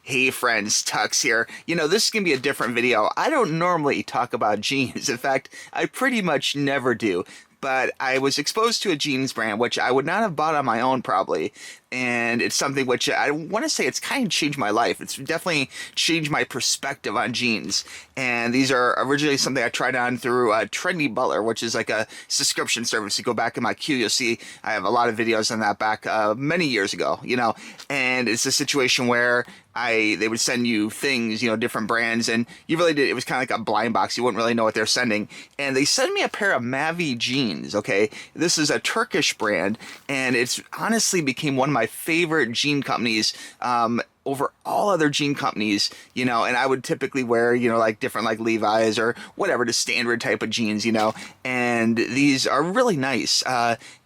Hey friends, Tux here. This is going to be a different video. I don't normally talk about jeans. In fact, I pretty much never do. But I was exposed to a jeans brand, which I would not have bought on my own probably. And it's something which I want to say it's kind of changed my life. It's definitely changed my perspective on jeans. And these are originally something I tried on through Trendy Butler, which is like a subscription service. You go back in my queue, you'll see I have a lot of videos on that back many years ago, And it's a situation where they would send you things, different brands, and you really did. It was kind of like a blind box. You wouldn't really know what they're sending. And they sent me a pair of Mavi jeans. Okay, this is a Turkish brand, and it's honestly became one of my favorite jean companies. Over all other jean companies, and I would typically wear, like different like Levi's or whatever, the standard type of jeans, and these are really nice.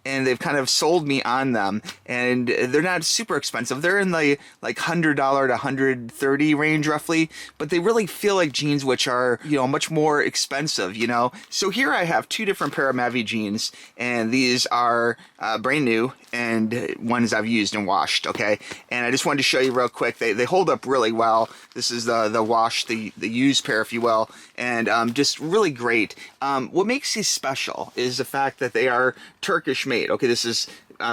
And they've kind of sold me on them, and they're not super expensive. They're in the like $100 to $130 range roughly, but they really feel like jeans which are, much more expensive, So here I have two different pair of Mavi jeans, and these are brand new and ones I've used and washed, okay? And I just wanted to show you real quick. They hold up really well. This is the wash, the used pair, if you will, and just really great. What makes these special is the fact that they are Turkish made. Okay, this is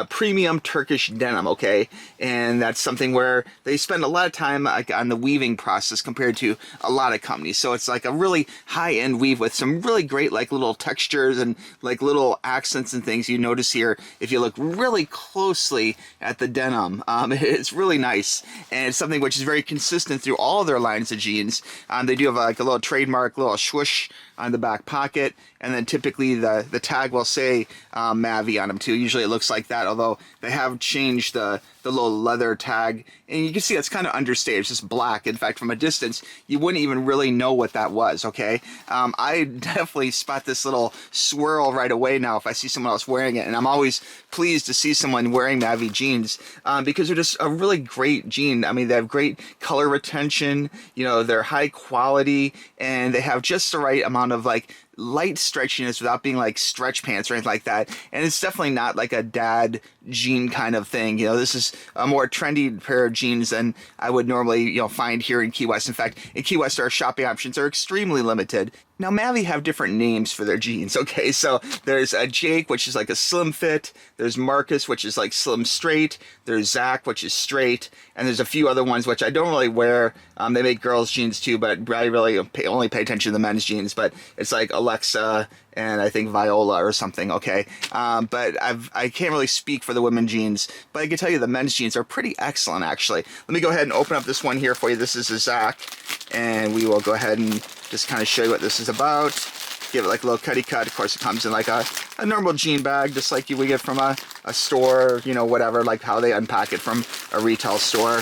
premium Turkish denim, okay? And that's something where they spend a lot of time like on the weaving process compared to a lot of companies. So it's like a really high-end weave with some really great like little textures and like little accents and things you notice here if you look really closely at the denim. It's really nice, and it's something which is very consistent through all of their lines of jeans. They do have like a little trademark, little swoosh on the back pocket, and then typically the tag will say Mavi on them too. Usually it looks like that, although they have changed the little leather tag, and you can see it's kind of understated. It's just black. In fact, from a distance, you wouldn't even really know what that was, okay? I definitely spot this little swirl right away now if I see someone else wearing it, and I'm always pleased to see someone wearing Mavi jeans because they're just a really great jean. I mean, they have great color retention, they're high quality, and they have just the right amount of like light stretchiness without being like stretch pants or anything like that. And it's definitely not like a dad jean kind of thing. This is a more trendy pair of jeans than I would normally, find here in Key West. In fact, in Key West, our shopping options are extremely limited. Now, Mavi have different names for their jeans, okay? So there's a Jake, which is like a slim fit. There's Marcus, which is like slim straight. There's Zach, which is straight. And there's a few other ones, which I don't really wear. They make girls' jeans too, but I really only pay attention to the men's jeans. But it's like Alexa and I think Viola or something, okay? But I can't really speak for the women's jeans, but I can tell you the men's jeans are pretty excellent, actually. Let me go ahead and open up this one here for you. This is a Zach, and we will go ahead and just kind of show you what this is about. Give it like a little cutty cut. Of course, it comes in like a normal jean bag, just like you would get from a store, whatever, like how they unpack it from a retail store.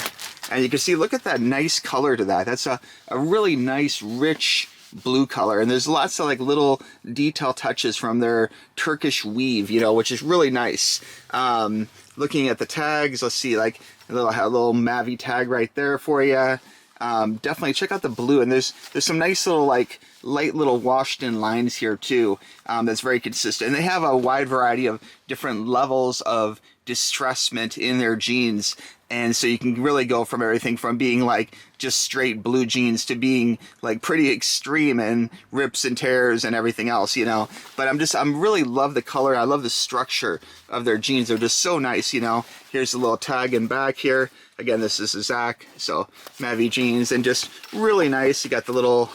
And you can see, look at that nice color to that. That's a really nice, rich blue color, and there's lots of like little detail touches from their Turkish weave, which is really nice. Looking at the tags, let's see, like a little Mavi tag right there for you. Definitely check out the blue, and there's some nice little like light little washed in lines here too. That's very consistent, and they have a wide variety of different levels of distressment in their jeans, and so you can really go from everything from being like just straight blue jeans to being like pretty extreme and rips and tears and everything else, but I'm really love the color. I love the structure of their jeans. They're just so nice. Here's a little tag in back here. Again, this is a Zach, so Mavi jeans, and just really nice. You got the little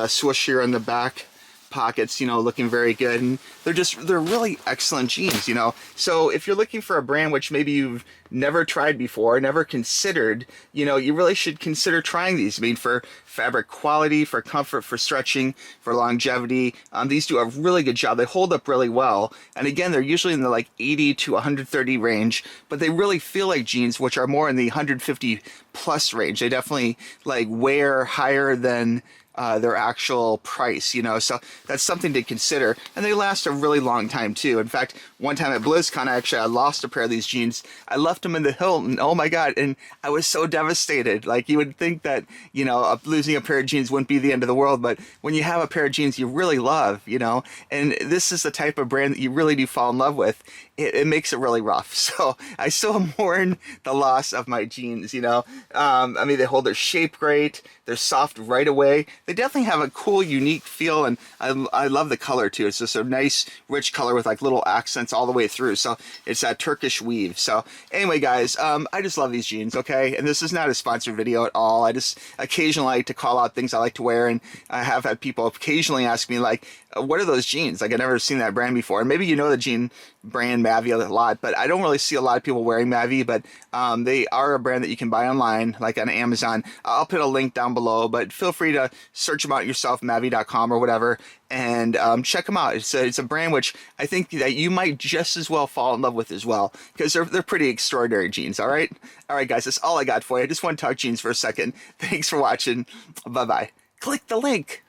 swoosh here in the back pockets, looking very good, and they're really excellent jeans, So if you're looking for a brand which maybe you've never tried before, never considered, you really should consider trying these. I mean, for fabric quality, for comfort, for stretching, for longevity, these do a really good job. They hold up really well, and again, they're usually in the like 80 to 130 range, but they really feel like jeans, which are more in the 150 plus range. They definitely like wear higher than their actual price, you know, so that's something to consider. And they last a really long time too. In fact, one time at BlizzCon, I lost a pair of these jeans. I left them in the Hilton. Oh my God. And I was so devastated. Like, you would think that, you know, losing a pair of jeans wouldn't be the end of the world, but when you have a pair of jeans you really love, you know, and this is the type of brand that you really do fall in love with, it makes it really rough. So I still mourn the loss of my jeans, you know. I mean, they hold their shape great. They're soft right away. They definitely have a cool, unique feel, and I love the color too. It's just a nice, rich color with like little accents all the way through. So it's that Turkish weave. So anyway, guys, I just love these jeans, okay? And this is not a sponsored video at all. I just occasionally like to call out things I like to wear, and I have had people occasionally ask me, like, what are those jeans? Like, I've never seen that brand before. And maybe you know the jean brand Mavi a lot, but I don't really see a lot of people wearing Mavi, but they are a brand that you can buy online, like on Amazon. I'll put a link down below, but feel free to search them out yourself, mavi.com or whatever, and check them out. It's a brand which I think that you might just as well fall in love with as well, because they're pretty extraordinary jeans, all right? All right, guys, that's all I got for you. I just want to talk jeans for a second. Thanks for watching. Bye-bye. Click the link.